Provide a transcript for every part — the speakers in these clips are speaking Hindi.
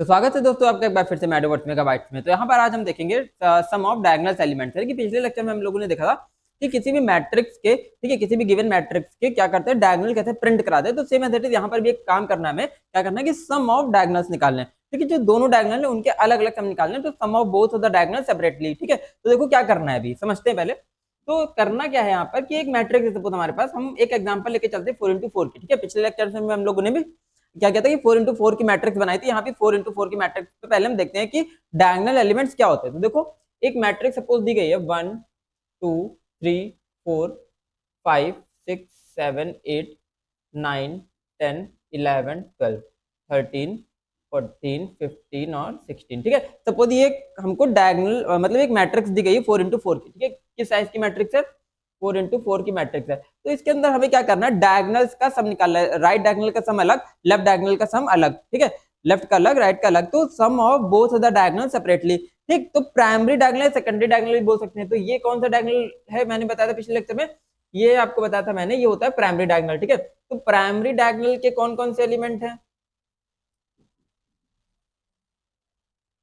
तो स्वागत है दोस्तों आपका एक बार फिर से मैडोवर्स मेगाबाइट्स में। तो यहाँ पर आज हम देखेंगे सम ऑफ डायगोनल एलिमेंट्स। कि पिछले लेक्चर में हम लोगों ने देखा था कि किसी भी मैट्रिक्स के, ठीक है, किसी भी गिवन मैट्रिक्स के क्या करते हैं, डायगोनल कैसे प्रिंट कराते हैं। तो सेम मेथड यहाँ पर भी एक काम करना है, हमें क्या करना है कि सम ऑफ डायगोनल्स निकालने हैं। ठीक है, जो दोनों डायगोनल है उनके अलग अलग सम निकालने हैं, तो sum of both of the diagonal separately. ठीक है, तो देखो क्या करना है, अभी समझते हैं पहले। तो करना क्या है यहाँ पर कि एक मैट्रिक्स सपोज हमारे पास, हम एक एग्जांपल लेके चलते हैं 4x4 की। ठीक है, पिछले लेक्चर में हम लोगों ने भी क्या कहता है कि 4x4 की मैट्रिक्स बनाई थी। यहाँ पे 4x4 की मैट्रिक्स पे पहले हम देखते हैं कि डायगोनल एलिमेंट्स क्या होते हैं। तो देखो एक मैट्रिक्स सपोज दी गई है 1 2 3 4 5 6 7 8 9 10 11 12 13 14 15 और 16। ठीक है, सपोज ये हमको डायगोनल मतलब एक मैट्रिक्स दी गई है 4x4 की। ठीक है, किस साइज की मैट्रिक्स है, 4x4 की मैट्रिक्स है। तो इसके अंदर हमें क्या करना है, डायगोनल्स का सम निकालना है। राइट डायगोनल का सम अलग, लेफ्ट डायगोनल का सम अलग। ठीक है, लेफ्ट का अलग, राइट का अलग। तो sum of both of the diagonal separately. ठीक, तो प्राइमरी डायगोनल, सेकेंडरी डायगोनल भी बोल सकते हैं। तो ये कौन सा डायगोनल है, मैंने बताया था पिछले लेक्चर में, ये आपको बताया था मैंने, ये होता है प्राइमरी डायगोनल। ठीक है, तो प्राइमरी डायगोनल के कौन कौन से एलिमेंट हैं।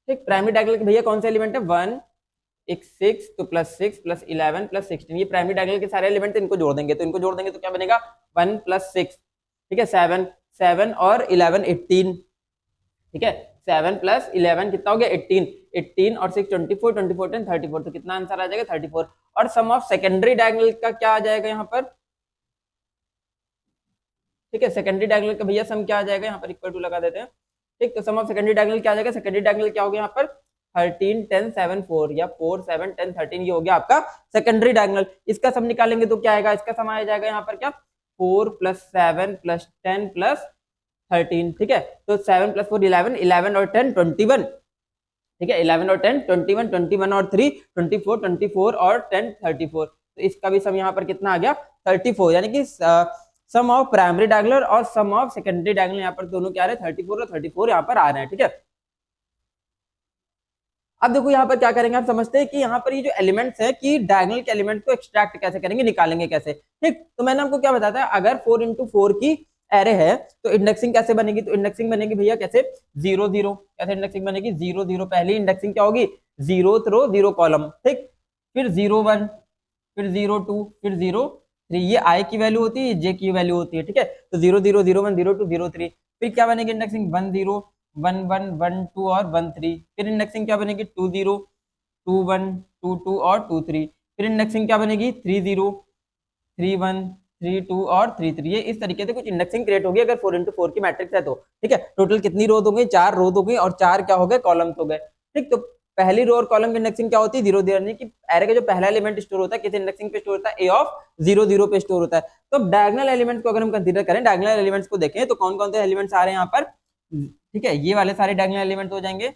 ठीक, प्राइमरी डायगोनल के भैया कौन से एलिमेंट है, 1 एक 6 तो +6 +11 +16, ये प्राइमरी डायगोनल के सारे एलिमेंट, इनको जोड़ देंगे। तो इनको जोड़ देंगे तो क्या बनेगा, 1 + 6, ठीक है, 7 7 और 11 18। ठीक है, 7 + 11 कितना हो गया, 18 18 और 6 24 24 10 34। तो कितना आंसर आ जाएगा, 34। और सम ऑफ सेकेंडरी डायगोनल का क्या आ जाएगा यहाँ पर। ठीक है, सेकेंडरी डायगोनल का भैया सम क्या आ जाएगा, यहाँ पर इक्वल टू लगा देते हैं। ठीक, तो सम ऑफ सेकेंडरी डायगोनल क्या आ जाएगा, सेकेंडरी डायगोनल क्या हो गया यहाँ पर 13 10 7 4 या 4 7 10 13, ये हो गया आपका सेकेंडरी डायगोनल। इसका सम निकालेंगे तो क्या आएगा, इसका सम आ जाएगा यहाँ पर क्या, 4 + 7 + 10 + 13। ठीक है, तो 7 + 4 11 11 और 10 21। ठीक है, 11 और 10 21 21 और 3 24 24 और 10 34। तो इसका भी सम यहाँ पर कितना आ गया, 34। यानी कि सम ऑफ प्राइमरी डायगोनल और सम ऑफ सेकेंडरी डायगोनल यहाँ पर दोनों क्या आ रहे हैं, 34 और 34 यहाँ पर आ रहे हैं। ठीक है, अब देखो यहाँ पर क्या करेंगे, आप समझते हैं कि यहाँ पर ये जो एलिमेंट्स है कि डायगोनल के एलिमेंट को एक्सट्रैक्ट कैसे करेंगे, निकालेंगे कैसे। ठीक, तो मैंने आपको क्या बताया था, अगर 4x4 की एरे है तो इंडेक्सिंग कैसे बनेगी। तो इंडेक्सिंग बनेगी भैया कैसे, 0 0। कैसे इंडेक्सिंग बनेगी, 0 0। पहली इंडेक्सिंग क्या होगी, 0th रो 0 कॉलम। ठीक, फिर 0 1, फिर 0 2, फिर 0 3। ये आई की वैल्यू होती है, जे की वैल्यू होती है। ठीक है, तो 0 0 0 1 0 2 0 3। फिर क्या बनेगी इंडेक्सिंग, 1 0 1 1 1 2 और 1 3। फिर इंडेक्सिंग क्या बनेगी, 2 0 2 1 2 2 और 2 3। फिर इंडेक्सिंग क्या बनेगी, 3 0 3 1 3 2 और 3 3। ये इस तरीके से कुछ इंडेक्सिंग क्रिएट होगी अगर 4x4 की मैट्रिक्स है तो। ठीक है, टोटल कितनी रोज हो गई, 4 रोज हो गई और 4 क्या हो गए, कॉलम्स हो गए। ठीक, तो पहली रो और कॉलम की इंडेक्सिंग क्या होती है, 0 0, यानी कि एरे का जो पहला एलिमेंट स्टोर होता है किस इंडेक्सिंग पे स्टोर होता है, a ऑफ 0 0 पे स्टोर होता है। तो डायगोनल एलिमेंट्स को अगर हम कंसीडर करें, डायगोनल एलिमेंट्स को देखें तो कौन कौन से एलिमेंट्स आ रहे हैं यहाँ पर। ठीक है, ये वाले सारे डायगोनल एलिमेंट्स हो जाएंगे।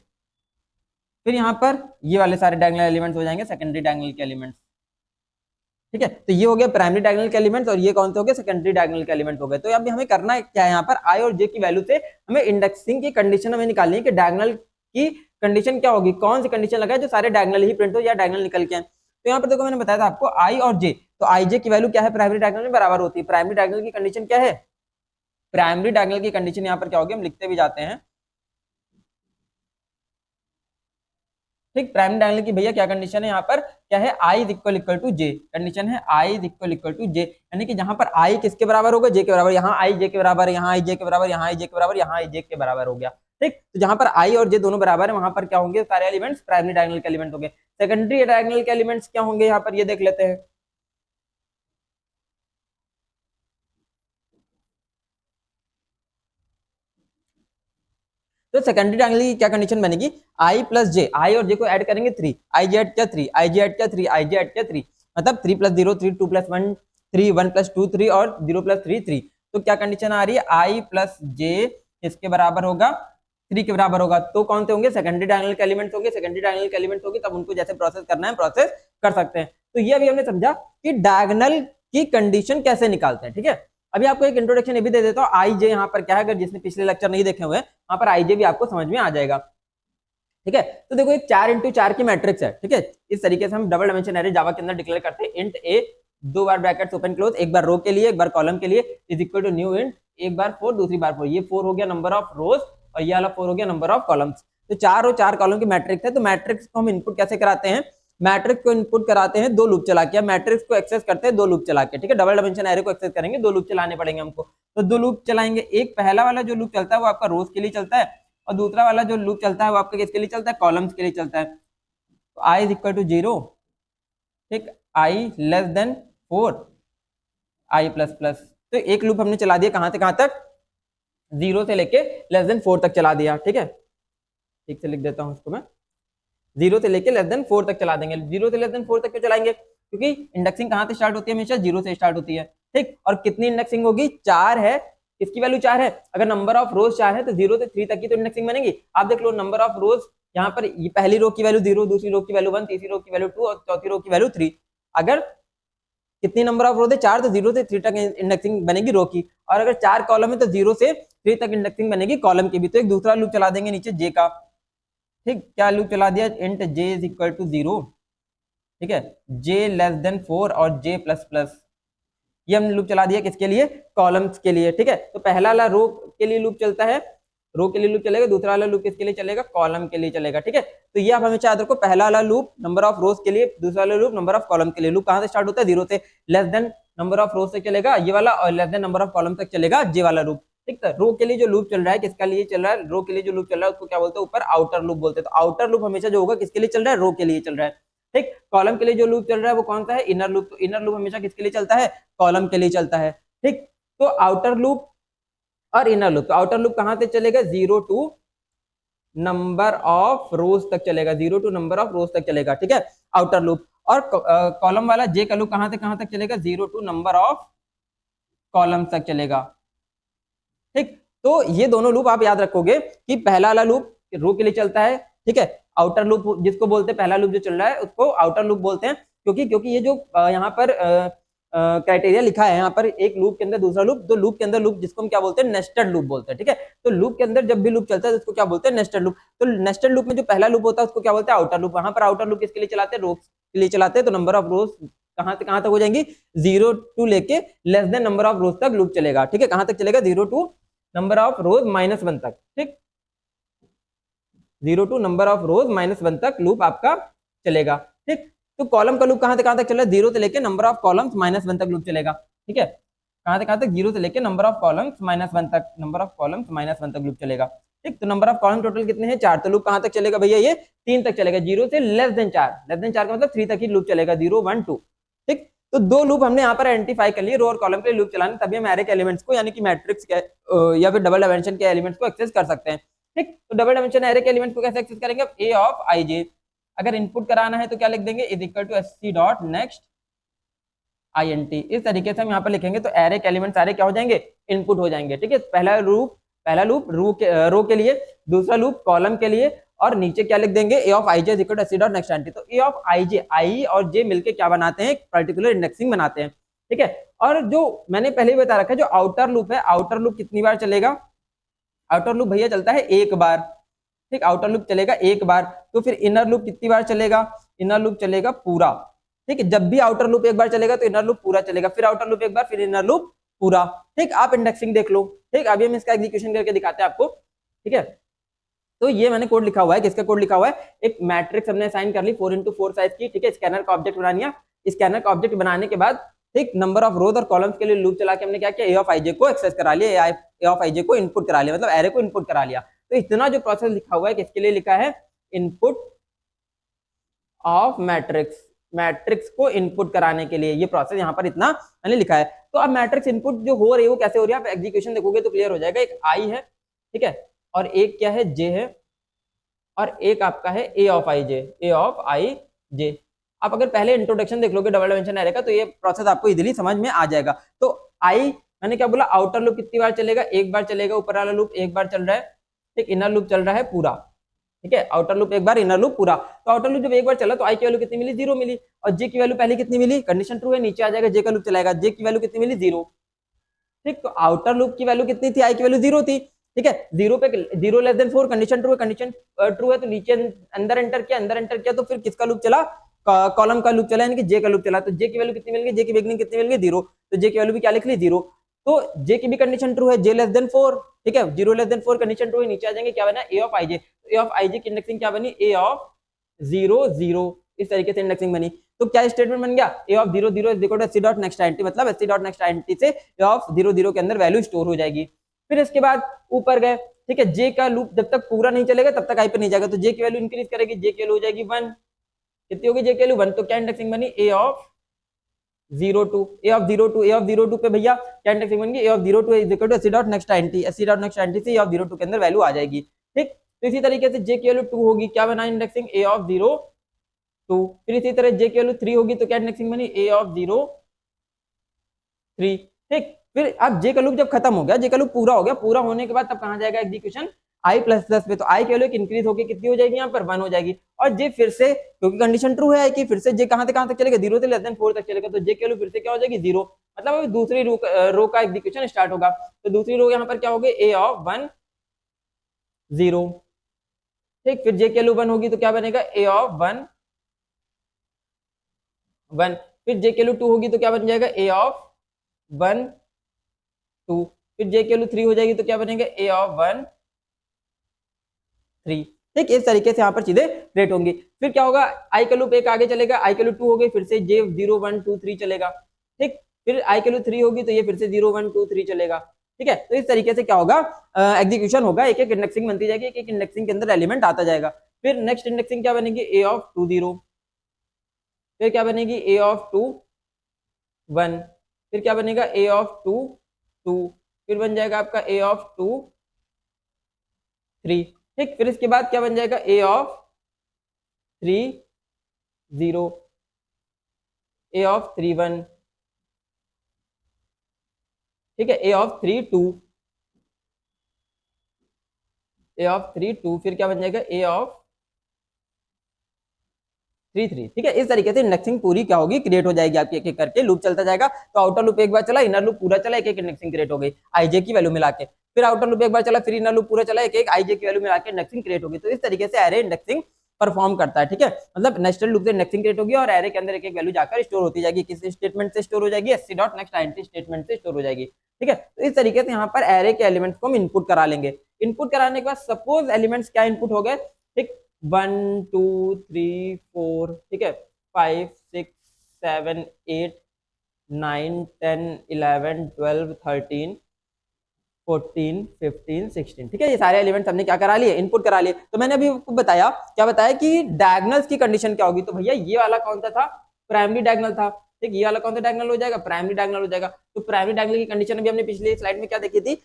फिर यहाँ पर ये वाले सारे डायगोनल एलिमेंट्स हो जाएंगे सेकेंडरी डायगोनल के एलिमेंट्स। ठीक है, तो ये हो गया प्राइमरी डायगोनल के एलिमेंट्स और ये कौन से हो गए, सेकेंडरी डायगोनल के एलिमेंट हो गए। तो अब हमें करना क्या है, यहाँ पर आई और जे की वैल्यू से हमें इंडेक्सिंग की कंडीशन हमें निकालनी है कि डायगोनल की कंडीशन क्या होगी, कौन सी कंडीशन लगाए जो सारे डायगोनल ही प्रिंट हो या डायगोनल निकल के आए। तो यहाँ पर देखो मैंने बताया था आपको आई और जे, तो आई जे की वैल्यू क्या है, प्राइमरी डायगोनल में बराबर होती है। प्राइमरी डायगोनल की कंडीशन क्या है, प्राइमरी डायगोनल की कंडीशन यहाँ पर क्या होगी, हम लिखते भी जाते हैं। ठीक, प्राइमरी डायगोनल की भैया क्या कंडीशन है यहाँ पर, क्या है, i equal to J. Condition है i इक्वल टू जे, यानी कि जहां पर i किसके बराबर होगा, जे के बराबर। यहाँ i जे के बराबर, यहाँ i जे के बराबर, यहाँ i जे के बराबर, यहाँ i जे के बराबर हो गया। ठीक, तो जहां पर i और j दोनों बराबर है वहां पर क्या होंगे, सारे एलिमेंट्स प्राइमरी डायगोनल के एलिमेंट होंगे। सेकेंडरी डायगोनल के एलिमेंट्स क्या होंगे यहाँ पर, ये देख लेते हैं। तो सेकेंडरी डायगोनल की क्या कंडीशन बनेगी, i + j, i और j को ऐड करेंगे 3, i j ऐड किया 3, i j ऐड किया 3, i j ऐड किया 3, मतलब 3 + 0 3, 2 + 1 3, 1 + 2 3 और 0 + 3 3। तो क्या कंडीशन आ रही है, i + j इसके बराबर होगा 3 के बराबर होगा। तो कौन से होंगे, सेकेंडरी डायगोनल के एलिमेंट्स होंगे। सेकेंडरी डायगोनल के एलिमेंट्स होंगे तब उनको जैसे प्रोसेस करना है प्रोसेस कर सकते हैं। तो ये अभी हमने समझा कि डायगोनल की कंडीशन कैसे निकालते हैं। ठीक है, अभी आपको एक इंट्रोडक्शन ये भी दे देता हूँ, आई जे यहाँ पर क्या है, अगर जिसने पिछले लेक्चर नहीं देखे हुए वहां पर आई जे भी आपको समझ में आ जाएगा। ठीक है, तो देखो एक 4x4 की मैट्रिक्स है। ठीक है, इस तरीके से हम डबल डायमेंशन एरे जावा के अंदर डिक्लेयर करते हैं। इंट ए, 2 बार ब्रैकेट्स ओपन क्लोज, एक बार रो के लिए एक बार कॉलम के लिए, is equal to new int, एक बार 4 दूसरी बार 4। ये 4 हो गया नंबर ऑफ रोज और ये वाला 4 हो गया नंबर ऑफ कॉलम्स। तो 4 और 4 कॉलम की मैट्रिक्स है। तो मैट्रिक्स को हम इनपुट कैसे कराते हैं, मैट्रिक्स को इनपुट कराते हैं 2 लूप चला के, मैट्रिक्स को एक्सेस करते हैं 2 लूप चला के, ठीक है। डबल डायमेंशन एरे को एक्सेस करेंगे 2 लूप चलाने पड़ेंगे हमको। तो 2 लूप चलाएंगे, एक पहला वाला जो लूप चलता है वो आपका रोज के लिए चलता है, और दूसरा वाला जो लूप चलता है वो आपका किसके लिए चलता है, कॉलम्स के लिए चलता है। तो i इज इक्वल टू 0, ठीक, i less than 4 i plus plus. तो एक लूप हमने चला दिया कहां से कहां तक, 0 से लेके लेस देन 4 तक चला दिया, ठीक है। ठीक से लिख देता हूं इसको मैं, 0 से लेके लेस देन 4 तक चला देंगे। 0 से लेस देन 4 तक क्यों चलाएंगे, क्योंकि इंडेक्सिंग कहां से स्टार्ट होती है, हमेशा 0 से स्टार्ट होती है, ठीक। और कितनी इंडेक्सिंग होगी, 4 है, इसकी वैल्यू 4 है। अगर नंबर ऑफ रोज 4 है तो 0 से 3 तक की तो इंडेक्सिंग बनेगी। आप देख लो नंबर ऑफ रोज यहाँ पर, ये पहली रो की वैल्यू 0, दूसरी रो की वैल्यू 1, तीसरी रो की वैल्यू 2 और चौथी रो की वैल्यू 3। अगर कितनी नंबर ऑफ रोज है, 4, तो 0 से 3 तक इंडेक्सिंग बनेगी रो की। और अगर 4 कॉलम है तो 0 से 3 तक इंडेक्सिंग बनेगी कॉलम की भी। तो एक दूसरा लूप चला देंगे नीचे j का, ठीक। क्या लूप चला दिया, int j is equal to 0, ठीक है, j लेस देन 4 और j प्लस प्लस। ये हमने लूप चला दिया किसके लिए, कॉलम्स के लिए, ठीक है। तो पहला वाला रो के लिए लूप चलता है, रो के लिए लूप चलेगा, दूसरा वाला लूप किसके लिए चलेगा, कॉलम के लिए चलेगा, ठीक है। तो ये आप हमेशा याद रखो, पहला वाला लूप नंबर ऑफ रोज के लिए, दूसरा वाला लूप नंबर ऑफ कॉलम के लिए। लूप कहां से स्टार्ट होता है, 0 से लेस देन नंबर ऑफ रोज तक चलेगा ये वाला, और less than number of column तक चलेगा जे वाला लूप, ठीक है। रो के लिए जो लूप चल रहा है, किसका लिए चल रहा है, रो के लिए जो लूप चल रहा है उसको क्या बोलते हैं, ऊपर आउटर लूप बोलते हैं। तो आउटर लूप हमेशा जो होगा किसके लिए चल रहा है, रो के लिए चल रहा है, ठीक। कॉलम के लिए जो लूप चल रहा है वो कौन सा है, इनर लूप। तो इनर लूप हमेशा किसके लिए चलता है, कॉलम के लिए चलता है, ठीक। तो आउटर लूप और इनर लूप, तो आउटर लूप कहां से चलेगा, 0 टू नंबर ऑफ रोज तक चलेगा, 0 टू नंबर ऑफ रोज तक चलेगा, ठीक है, आउटर लूप। और कॉलम वाला जे का लूप कहां से कहां तक चलेगा, 0 टू नंबर ऑफ कॉलम तक चलेगा, ठीक। तो ये दोनों लूप आप याद रखोगे कि पहला वाला लूप रो के लिए चलता है, ठीक है। आउटर लूप जिसको बोलते हैं, पहला लूप जो चल रहा है उसको आउटर लूप बोलते हैं, क्योंकि ये जो यहाँ पर क्राइटेरिया लिखा है यहाँ पर, एक लूप के अंदर दूसरा लूप, तो लूप के अंदर लूप जिसको हम क्या बोलते हैं, नेस्टेड लूप बोलते हैं, ठीक है। तो लूप के अंदर जब भी लूप चलता है तो उसको क्या बोलते हैं, नेस्टेड लूप। तो नेस्टेड लूप में जो पहला लूप होता है उसको क्या बोलते हैं, आउटर लूप। वहां पर आउटर लूप किसके लिए चलाते हैं, रोज के लिए चलाते हैं। तो नंबर ऑफ रोज कहां से कहां तक हो जाएंगी, 0 टू लेके लेस देन नंबर ऑफ रोज तक लूप चलेगा, ठीक है। कहां तक चलेगा, 0 टू नंबर ऑफ रोज -1 तक, ठीक, 0 टू नंबर ऑफ रोज -1 तक लूप आपका चलेगा, ठीक। तो कॉलम का लूप कहां से कहां तक चला, 0 से लेके नंबर ऑफ कॉलम्स -1 तक लूप चलेगा, ठीक है। कहां से कहां तक, 0 से लेके नंबर ऑफ कॉलम्स -1 तक, नंबर ऑफ कॉलम्स -1 तक लूप चलेगा, ठीक। तो नंबर ऑफ कॉलम टोटल कितने हैं, 4। तो लूप कहां तक चलेगा भैया, ये 3 तक चलेगा, 0 से लेस देन 4, लेस देन 4 का मतलब 3 तक ही लूप चलेगा, 0 1 2, ठीक। तो 2 लूप हमने यहाँ पर आइडेंटिफाई कर लिए, रो और कॉलम के लिए लूप चलाने, तभी हम एरे के एलिमेंट्स को, यानी कि मैट्रिक्स के या फिर डबल डायमेंशन के एलिमेंट्स को एक्सेस कर सकते हैं, ठीक। तो डबल डायमेंशन एरे के एलिमेंट को कैसे एक्सेस करेंगे, ए ऑफ आई जे। अगर इनपुट कराना है तो क्या लिख देंगे, is equal to sc dot next int। इस तरीके से हम यहाँ पर लिखेंगे तो एरे के एलिमेंट सारे क्या हो जाएंगे, इनपुट हो जाएंगे, ठीक है। पहला लूप रो के लिए, दूसरा लूप कॉलम के लिए, और नीचे क्या लिख देंगे, a of i j is equal to sc dot next int। तो ए ऑफ आई जे, आई और जे मिलके क्या बनाते हैं, पर्टिकुलर इंडेक्सिंग बनाते हैं, ठीक है। और जो मैंने पहले ही बता रखा है, जो आउटर लूप है, आउटर लूप कितनी बार चलेगा, आउटर लूप भैया चलता है एक बार, ठीक। आउटर लूप चलेगा एक बार। तो फिर इनर लूप कितनी बार चलेगा, इनर लूप चलेगा पूरा, ठीक है। जब भी आउटर लूप एक बार चलेगा तो इनर लूप पूरा चलेगा, फिर आउटर लूप एक बार, फिर इनर लूप पूरा, ठीक। आप इंडेक्सिंग देख लो, ठीक। अभी हम इसका एग्जीक्यूशन करके दिखाते हैं आपको, ठीक है। तो ये मैंने कोड लिखा हुआ है, किसका कोड लिखा हुआ है, एक मैट्रिक्स हमने असाइन कर ली 4x4 साइज की, ठीक है। स्कैनर का ऑब्जेक्ट बना लिया, स्कैनर का ऑब्जेक्ट बनाने के बाद, ठीक, नंबर ऑफ रोज और कॉलम्स के लिए लूप चला के हमने क्या किया, ए ऑफ आई जे को एक्सेस करा लिया, ए ऑफ आई जे को इनपुट करा लिया, मतलब एरे को इनपुट करा लिया। तो इतना जो प्रोसेस लिखा हुआ है किसके लिए लिखा है, इनपुट ऑफ मैट्रिक्स, मैट्रिक्स को इनपुट कराने के लिए ये प्रोसेस यहाँ पर इतना मैंने लिखा है। तो अब मैट्रिक्स इनपुट जो हो रही है वो कैसे हो रही है, आप एग्जीक्यूशन देखोगे तो क्लियर हो जाएगा। एक आई है, ठीक है, और एक क्या है, जे है, और एक आपका है ए of i J, A of i जे। आप अगर पहले इंट्रोडक्शन देख लोगे डबल डायमेंशन एरे का तो ये प्रोसेस आपको इजीली समझ में आ जाएगा। तो आई मैंने क्या बोला, आउटर लूप कितनी बार चलेगा, एक बार चलेगा, ऊपर वाला लूप एक बार चल रहा है, ठीक। इनर लूप चल रहा है पूरा, ठीक है। आउटर लूप एक बार, इनर लूप पूरा। तो आउटर लूप जब एक बार चला तो आई की वैल्यू कितनी मिली, 0 मिली, और जे की वैल्यू पहले कितनी मिली, कंडीशन ट्रू है, नीचे आ जाएगा, जे का लूप चलाएगा, जे की वैल्यू कितनी मिली, 0, ठीक। तो आउटर लूप की वैल्यू कितनी थी, आई की वैल्यू 0 थी, ठीक है। 0 पे 0 लेस देन 4, कंडीशन ट्रू है, कंडीशन ट्रू है तो नीचे अंदर एंटर किया, तो फिर किसका लूप चला, कॉलम का लूप चला, यानी कि जे का लूप चला। तो जे की वैल्यू कितनी मिल गई, जे की बिगनिंग कितनी मिल गई, 0, तो जे की वैल्यू भी क्या लिख ली, 0। तो जे की भी कंडीशन ट्रू है, जे लेस देन 4, ठीक है, 0 लेस देन 4 कंडीशन ट्रू है, नीचे आ जाएंगे, क्या बना ए ऑफ आई जे, तो ए ऑफ आई जे की इंडेक्सिंग क्या बनी, ए ऑफ 0 0, इस तरीके से इंडेक्सिंग बनी। तो क्या स्टेटमेंट बन गया, a of 0 0 is equal to SC dot next identity, मतलब एससी डॉट नेक्स्ट आइडेंटिटी से ए ऑफ 0 0 के अंदर वैल्यू स्टोर हो जाएगी। फिर इसके बाद ऊपर गए, ठीक है, जे का लूप जब तक पूरा नहीं चलेगा तब तक आई पे नहीं जाएगा, तो जे की वैल्यू इंक्रीज करेगी, जे की वैल्यू हो जाएगी 1, कितनी होगी जे की वैल्यू 1, तो क्या इंडेक्सिंग बनी, a of 0 2, a of 0 2, a of 0 2 पे भैया क्या इंडेक्सिंग बन गई, a of 0 2 is equal to SC dot next identity, SC dot next identity से ए ऑफ 0 2 के अंदर वैल्यू आ जाएगी, ठीक। तो इसी तरीके से जे की वैल्यू 2 होगी, क्या बना इंडेक्सिंग, ए ऑफ 0 2, फिर इसी तरह जे की वैल्यू 3 होगी तो क्या इंडेक्सिंग बनी, ए ऑफ 0 3, ठीक। फिर अब जे का लूप जब खत्म हो गया, जे का लूप पूरा हो गया, पूरा होने के बाद तब कहां जाएगा एग्जीक्यूशन, आई प्लस प्लस पे, तो आई की वैल्यू इंक्रीज होकर कितनी हो जाएगी, यहाँ पर 1 हो जाएगी, और जे फिर से, क्योंकि कंडीशन ट्रू है कि फिर से जे कहां तक चलेगा, 0 से लेस देन 4 तक चलेगा, तो जे की वैल्यू फिर से क्या हो जाएगी 0, मतलब अभी दूसरी रो का एग्जीक्यूशन स्टार्ट होगा, तो दूसरी रो यहाँ पर क्या होगी, ए ऑफ 1 0, ठीक। फिर जे की वैल्यू 1 होगी तो क्या बनेगा, ए ऑफ 1 1, फिर जे की वैल्यू 2 होगी तो क्या बन जाएगा, ए ऑफ 1 2, फिर जे की वैल्यू 3 हो जाएगी तो क्या बनेगा, ए ऑफ 1 3, ठीक। इस तरीके से यहाँ पर चीजें क्रिएट होंगी। फिर क्या होगा, आई का लूप एक आगे चलेगा, आई का लूप 2 हो गई, फिर से जे 0 1 2 3 चलेगा, ठीक। फिर आई का लूप 3 होगी तो ये फिर से 0 1 2 3 चलेगा, ठीक है। तो इस तरीके से क्या होगा, एग्जीक्यूशन होगा, एक एक इंडेक्सिंग बनती जाएगी, एक एक इंडेक्सिंग के अंदर एलिमेंट आता जाएगा। फिर नेक्स्ट इंडेक्सिंग क्या बनेगी, ए ऑफ 2 0, फिर क्या बनेगी, ए ऑफ 2 1, फिर क्या बनेगा, ए ऑफ 2 2, फिर बन जाएगा आपका ए ऑफ 2 3, ठीक। फिर इसके बाद क्या बन जाएगा, ए ऑफ 3 0, ए ऑफ 3 1, ठीक है, ए ऑफ 3 2, ए ऑफ 3 2, फिर क्या बन जाएगा, ए ऑफ 3 3, ठीक है। इस तरीके से इंडेक्सिंग पूरी क्या होगी, क्रिएट हो जाएगी आपकी, एक एक करके लूप चलता जाएगा। तो आउटर लूप एक बार चला, इनर लूप पूरा चला, एक एक इंडेक्सिंग क्रिएट हो गई आईजे की वैल्यू मिला के, फिर आउटर लूप एक बार चला, फिर इनर लूप पूरा चला, एक एक आईजे की वैल्यू मिला के इंडेक्सिंग क्रिएट होगी। तो इस तरीके से एरे इंडेक्सिंग परफॉर्म करता है, ठीक है, मतलब नेस्टेड लूप से इंडेक्सिंग क्रिएट होगी और एरे के अंदर एक एक वैल्यू जाकर स्टोर होती जाएगी, किस स्टेटमेंट से स्टोर हो जाएगी, SC dot next identity statement से स्टोर हो जाएगी, ठीक है। तो इस तरीके से यहाँ पर एरे के एलिमेंट्स को हम इनपुट करा लेंगे। इनपुट कराने के बाद सपोज एलिमेंट्स क्या इनपुट हो गए, ठीक, 1 2 3 4, ठीक है, 5 6 7 8 9 10 11 12 13 14 15 16, ठीक है, ये सारे एलिमेंट्स हमने क्या करा लिए, इनपुट करा लिए। तो मैंने अभी आपको बताया, क्या बताया कि डायगोनल्स की कंडीशन क्या होगी, तो भैया ये वाला कौन सा था, प्राइमरी डायगोनल था, ठीक, ये वाला कौन सा डायगोनल हो जाएगा, प्राइमरी डायगोनल हो जाएगा। तो प्राइमरी डायगोनल की कंडीशन अभी हमने पिछली स्लाइड में क्या देखी थी,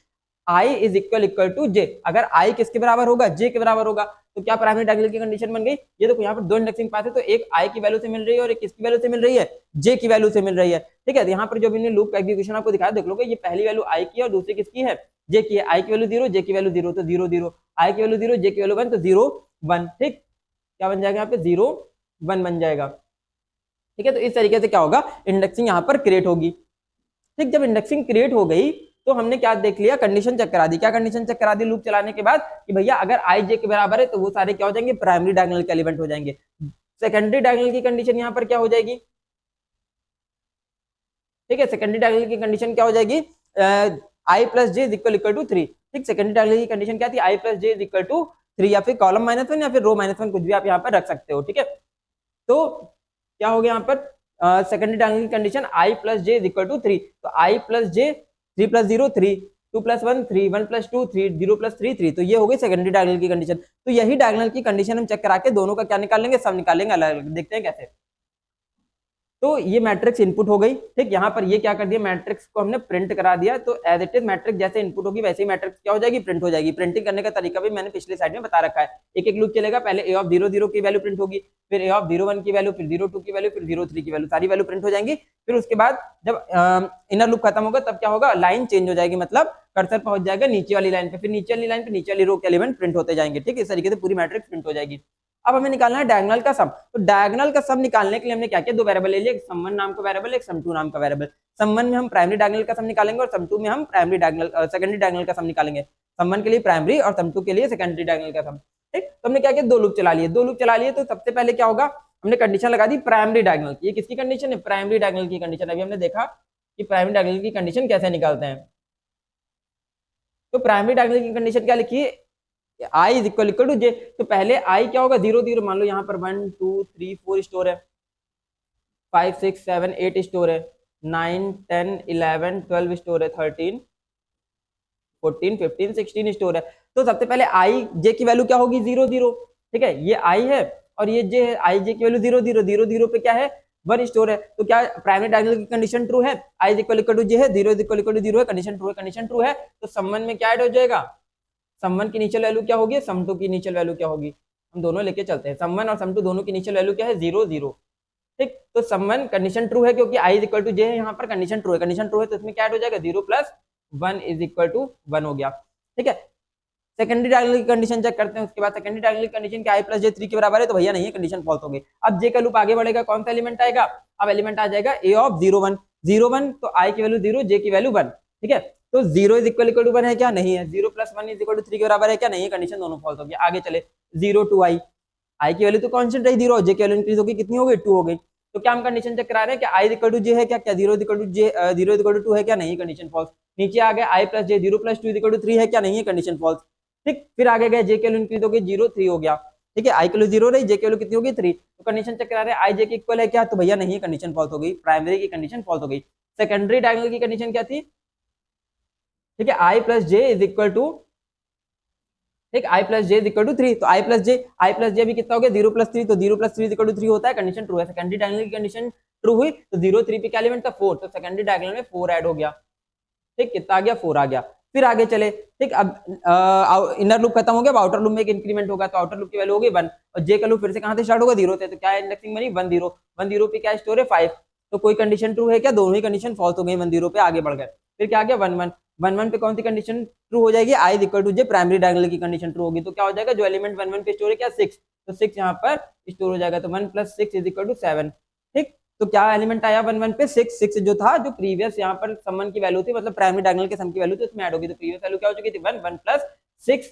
i इज इक्वल टू जे, अगर i किसके बराबर होगा, j के बराबर होगा, तो क्या प्राइमरी डायगोनल की कंडीशन बन गई। ये देखो यहाँ पर दो इंडेक्सिंग पाथ है, तो एक i की वैल्यू से मिल रही है और एक किसकी वैल्यू से मिल रही है, j की वैल्यू से मिल रही है, ठीक है। यहाँ पर जो भी लूप का एग्जीक्यूशन आपको दिखाया, देख लोगे ये पहली वैल्यू i की है और दूसरी किसकी है, j की है, i की वैल्यू 0, j की वैल्यू 0, तो 0 0, i की वैल्यू 0, j की वैल्यू 1, तो 0 1, ठीक, क्या बन जाएगा यहाँ पे 0 1 बन जाएगा, ठीक है। तो इस तरीके से क्या होगा, इंडेक्सिंग यहाँ पर क्रिएट होगी, ठीक। जब इंडेक्सिंग क्रिएट हो गई तो हमने क्या देख लिया, कंडीशन चेक करा दी। क्या कंडीशन चेक करा दी लूप चलाने के बाद, कि भैया अगर i j के बराबर है तो वो सारे क्या हो जाएंगे, प्राइमरी डायगोनल के एलिमेंट हो जाएंगे। सेकेंडरी डायगोनल की कंडीशन यहाँ पर क्या हो जाएगी, ठीक है, सेकेंडरी डायगोनल की कंडीशन क्या हो जाएगी, i plus j is equal to 3, ठीक। सेकेंडरी डायगोनल की कंडीशन क्या थी, i plus j is equal to 3, या फिर कॉलम -1 या फिर रो -1, कुछ भी आप यहाँ पर रख सकते हो, ठीक है। तो क्या हो गया यहाँ पर, सेकेंडरी डायगोनल की condition i plus j is equal to 3, तो i plus j 3 plus 0 3, 2 plus 1 3, 1 plus 2 3, 0 plus 3 3, तो ये हो गई सेकेंडरी डायगोनल की कंडीशन। तो यही डायगोनल की कंडीशन हम चेक करा के दोनों का क्या निकाल लेंगे, सब निकालेंगे अलग अलग, देखते हैं कैसे। तो ये मैट्रिक्स इनपुट हो गई, ठीक। यहाँ पर ये क्या कर दिया, मैट्रिक्स को हमने प्रिंट करा दिया, तो एज इट इज मैट्रिक्स जैसे इनपुट होगी वैसे ही मैट्रिक्स क्या हो जाएगी, प्रिंट हो जाएगी। प्रिंटिंग करने का तरीका भी मैंने पिछले साइड में बता रखा है, एक एक लूप चलेगा, पहले ए ऑफ 0 0 की वैल्यू प्रिंट होगी, फिर ए ऑफ 0 1 की वैल्यू, फिर 0 2 की वैल्यू, फिर 0 3 की वैल्यू, सारी वैल्यू प्रिंट हो जाएंगी। फिर उसके बाद जब इनर लूप खत्म होगा तब क्या होगा, लाइन चेंज हो जाएगी, मतलब कर्सर पहुंच जाएगा नीचे वाली लाइन पे, फिर नीचे वाली लाइन पे नीचे वाली रो के एलिमेंट प्रिंट होते जाएंगे, ठीक। इस तरीके से पूरी मैट्रिक्स प्रिंट हो जाएगी। अब हमें निकालना है डायगोनल का सम। तो डायगोनल का सम निकालने के लिए हमने क्या किया, दो वेरिएबल ले लिया, एक सम1 नाम का वेरिएबल, एक सम2 नाम का वेरिएबल। सम1 में हम प्राइमरी डायगोनल का सम निकालेंगे और सम2 में हम प्राइमरी डायगोनल सेकेंडरी डायगोनल का सम निकालेंगे। सम1 के लिए प्राइमरी और सम2 के लिए सेकेंडरी डायगोनल का सम, ठीक। तो हमने क्या किया, दो लूप चला लिए, दो लूप चला लिए, तो सबसे पहले क्या होगा, हमने कंडीशन लगा दी प्राइमरी डायगोनल की। ये किसकी कंडीशन है, प्राइमरी डायगोनल की कंडीशन। अभी हमने देखा कि प्राइमरी डायगोनल की कंडीशन कैसे निकालते हैं। तो प्राइमरी डायगोनल की कंडीशन क्या लिखी, आई इज इक्वल टू जे। तो पहले आई क्या होगा, 0 0, मान लो यहाँ पर 1 2 3 4 स्टोर है, 5 6 7 8 स्टोर है, 9 10 11 12 स्टोर है, 13 14 15 16 स्टोर है। तो सबसे पहले आई जे की वैल्यू क्या होगी, 0 0, ठीक है, ये आई है और ये जे है, आई जे की वैल्यू 0 0 0 0 पे क्या है, 1 स्टोर है। तो क्या प्राइमरी डायगोनल की कंडीशन ट्रू है, आई इज इक्वल टू जे है, 0 इज इक्वल टू 0 है, कंडीशन ट्रू है, कंडीशन ट्रू है। तो सम 1 में क्या ऐड हो जाएगा, सम 1 की इनिशियल वैल्यू क्या होगी, सम 2 की इनिशियल वैल्यू क्या होगी, हम दोनों लेके चलते हैं। सम 1 और सम 2 दोनों की इनिशियल वैल्यू क्या है, 0 0, ठीक। तो सम 1 कंडीशन ट्रू है क्योंकि आई इज इक्वल टू जे है, यहाँ पर कंडीशन ट्रू है, कंडीशन ट्रू है तो इसमें क्या ऐड हो जाएगा, 0 प्लस 1 इज इक्वल टू 1 हो गया, ठीक है। सेकेंडरी डायगोनल की कंडीशन चेक करते हैं। उसके बाद सेकेंडरी डायगोनल की कंडीशन क्या, आई प्लस जे 3 के बराबर है, तो भैया नहीं है, कंडीशन फॉल्स हो गई। अब जे का लूप आगे बढ़ेगा, कौन सा एलिमेंट आएगा, अब एलिमेंट आ जाएगा ए ऑफ 0 1 0 1, तो आई की वैल्यू 0, जे की वैल्यू 1, ठीक है। तो 0 इज इक्वल टू 1 है क्या, नहीं है। 0 प्लस 1 इज इक्वल टू 3 के बराबर है क्या, नहीं है, कंडीशन दोनों फॉल्स हो गया। आगे चले, 0 टू आई, आई की वैल्यू तो कांस्टेंट रही 0, जे की वैल्यू इंक्रीज होगी, कितनी हो गई, 2 हो गई। तो क्या हम कंडीशन चेक करा रहे हैं कि आई इक्वल टू जे है क्या, क्या 0 equal to j 0 equal to 2 है क्या, नहीं, कंडीशन फॉल्स। नीचे आ गया i plus j 0 plus 2 equal to 3 है क्या, नहीं है, कंडीशन फॉल्स, ठीक। फिर आगे गए, जे की वैल्यू इंक्रीज हो गई, 0 3 हो गया, ठीक है, आई की वैल्यू 0 रही, जे की वैल्यू कितनी होगी, 3। तो कंडीशन चेक करा रहे हैं आई जे के इक्वल है क्या, तो भैया नहीं है, कंडीशन फॉल्स हो गई, प्राइमरी की कंडीशन फॉल्स हो गई। सेकेंडरी डायगोनल की कंडीशन क्या थी, ठीक है, i plus j is equal to, ठीक, i plus j is equal to 3, तो आई प्लस जे भी कितना हो गया, 0 प्लस 3, तो 0 प्लस 3 इज इक्वल टू 3 होता है, कंडीशन ट्रू है। सेकेंडरी डायगोनल की कंडीशन ट्रू हुई, तो 0 3 पे क्या एलिमेंट था, 4, तो सेकेंडरी डायगोनल में 4 ऐड हो गया, ठीक, कितना आ गया, 4 आ गया। फिर आगे चले, ठीक, अब इनर लूप खत्म हो गया, अब आउटर लूप में एक इंक्रीमेंट होगा, तो आउटर लूप की वैल्यू होगी 1, और जे का लूप फिर से कहां से स्टार्ट होगा, 0 से, तो क्या इंडेक्सिंग बनी 1 0, 1 0 पे क्या स्टोर है 5, तो कोई कंडीशन ट्रू है क्या, दोनों ही कंडीशन फॉल्स हो गई, 1 0 पे आगे बढ़ गए। फिर क्या आ गया 1 1, 1 1 पे कौन सी कंडीशन ट्रू हो जाएगी, i is equal to j, primary diagonal की कंडीशन ट्रू होगी, तो क्या हो जाएगा, जो एलिमेंट 1 1 पे स्टोर है क्या, 6, तो 6 यहाँ पर स्टोर हो जाएगा, तो 1 प्लस 6 इज इक्वल टू 7, ठीक। तो क्या एलिमेंट आया 1 1 पे 6, 6 जो था, जो प्रीवियस यहाँ पर सम की वैल्यू थी, मतलब प्राइमरी डायगोनल के सम की वैल्यू थी, उसमें ऐड होगी, तो प्रीवियस वैल्यू क्या हो चुकी थी 1 1 प्लस 6,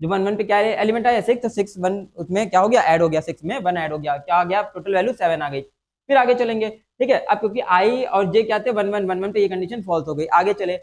जो 1 1 पे क्या एलिमेंट आया 6, तो 6 1 उसमें क्या हो गया, ऐड हो गया, 6 में 1 ऐड हो गया, क्या आ गया, टोटल वैल्यू 7 आ गई। फिर आगे चलेंगे, ठीक है, अब क्योंकि आई और जे क्या थे 1 1 1 1 पे ये कंडीशन फॉल्स हो गई। आगे चले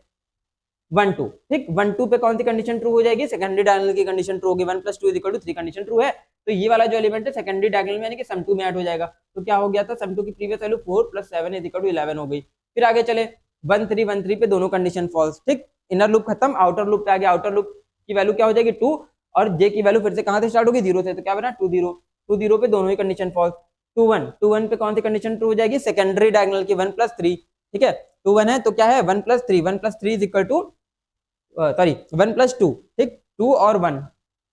1 2, ठीक, 1 2 पे कौन सी कंडीशन ट्रू हो जाएगी, सेकेंडरी डायगोनल की कंडीशन ट्रू होगी, 1 plus 2 is equal to 3, condition true है, तो ये वाला जो एलिमेंट है सेकेंडरी डायगोनल में यानी कि सम 2 में ऐड हो जाएगा। तो क्या हो गया था, सम 2 की previous value 4 plus 7 is equal to 11 हो गई। फिर आगे चले 1 3 1 3 पे दोनों कंडीशन फॉल्स, ठीक, इनर लूप खत्म, आउटर लूप पे आ गया, आउटर लूप की वैल्यू क्या हो जाएगी 2, और जे की वैल्यू फिर से कहां से स्टार्ट होगी, 0 से, तो क्या बना 2 0, 2 0 पे दोनों ही कंडीशन फॉल्स। 2 1, 2 1 पे कौन सी कंडीशन ट्रू हो जाएगी, सेकेंडरी डायगोनल की 1 प्लस 3, ठीक है, 2 1 है तो क्या है 1 plus 3, 1 plus 3 is equal to, sorry 1 plus 2, ठीक, 2 और 1,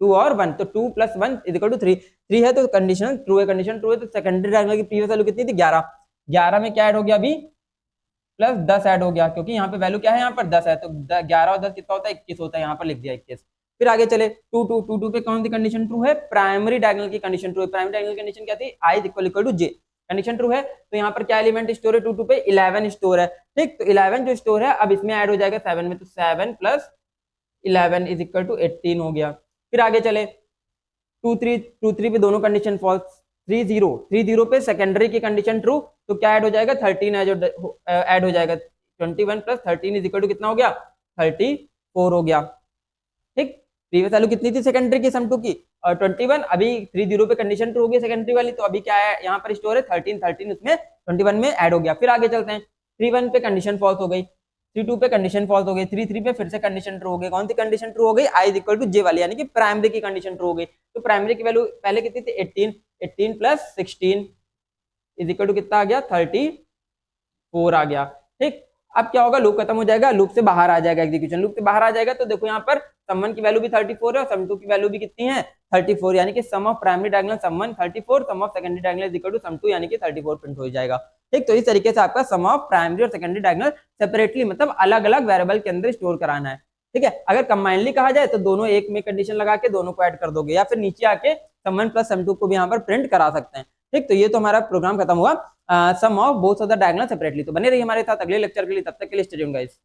2 और 1, तो 2 प्लस 1 इज इक्वल टू 3, 3 है तो कंडीशन ट्रू है, कंडीशन ट्रू है, तो सेकेंडरी डायगोनल की प्रीवियस वैल्यू कितनी थी 11, 11 में क्या ऐड हो गया अभी, प्लस 10 ऐड हो गया, क्योंकि यहाँ पे वैल्यू क्या है, यहाँ पर 10 है, तो 11 और 10 कितना होता है, 21 होता है, यहाँ पर लिख दिया 21। फिर आगे चले 2 2 2 2 पे कौन सी कंडीशन ट्रू है, प्राइमरी डायगोनल की कंडीशन ट्रू है, प्राइमरी डायगोनल कंडीशन क्या थी, i equal to J, condition true है, तो यहाँ पर क्या एलिमेंट स्टोर है 2 2 पे 11 स्टोर है, ठीक, तो 11 जो स्टोर है अब इसमें ऐड हो जाएगा 7 में, तो 7 प्लस 11 इज इक्वल टू 18 हो गया। फिर आगे चले 2 3 पे दोनों कंडीशन फॉल्स, 3 0 3 0 पे सेकेंडरी की कंडीशन ट्रू, तो क्या ऐड हो जाएगा 13 ऐड हो जाएगा, 21 प्लस 13 इज इक्वल टू कितना हो गया 34 हो गया, ठीक। प्रीवियस वैल्यू कितनी थी सेकेंडरी की सम 2 की, और 21, अभी 3 0 पे कंडीशन ट्रू हो गई सेकेंडरी वाली, तो अभी क्या है यहाँ पर स्टोर है 13 13 उसमें 21 में ऐड हो गया। फिर आगे चलते हैं 3 1 पे कंडीशन फॉल्स हो गई, 3 2 पे कंडीशन फॉल्स हो गई, 3 3 पे फिर से कंडीशन ट्रू हो गई, कौन सी कंडीशन ट्रू हो गई, आई इज इक्वल टू जे वाली, यानी कि प्राइमरी की कंडीशन ट्रू हो गई। तो प्राइमरी की वैल्यू पहले कितनी थी 18, 18 प्लस 16 इज इक्वल टू कितना आ गया 34 आ गया, ठीक। अब क्या होगा, लूप खत्म हो जाएगा, लूप से बाहर आ जाएगा एग्जीक्यूशन, लूप से बाहर आ जाएगा, तो देखो यहाँ पर सम 1 की वैल्यू भी 34 है और सम 2 की वैल्यू भी कितनी है 34, यानी कि sum of primary diagonal sum 1 34, sum of secondary diagonal is equal to sum 2 यानी कि 34 प्रिंट हो जाएगा, ठीक। तो इस तरीके से आपका सम ऑफ प्राइमरी और सेकेंडरी डायगोनल सेपरेटली मतलब अलग अलग वेरिएबल के अंदर स्टोर कराना है, ठीक है। अगर कंबाइनली कहा जाए तो दोनों एक में कंडीशन लगा के दोनों को ऐड कर दोगे, या फिर नीचे आके सम 1 प्लस सम 2 को भी यहाँ पर प्रिंट करा सकते हैं, ठीक। तो ये तो हमारा प्रोग्राम खत्म हुआ sum of both of the diagonal separately. तो बने रहिए हमारे साथ अगले लेक्चर के लिए, तब तक के लिए स्टे ट्यून्ड गाइस।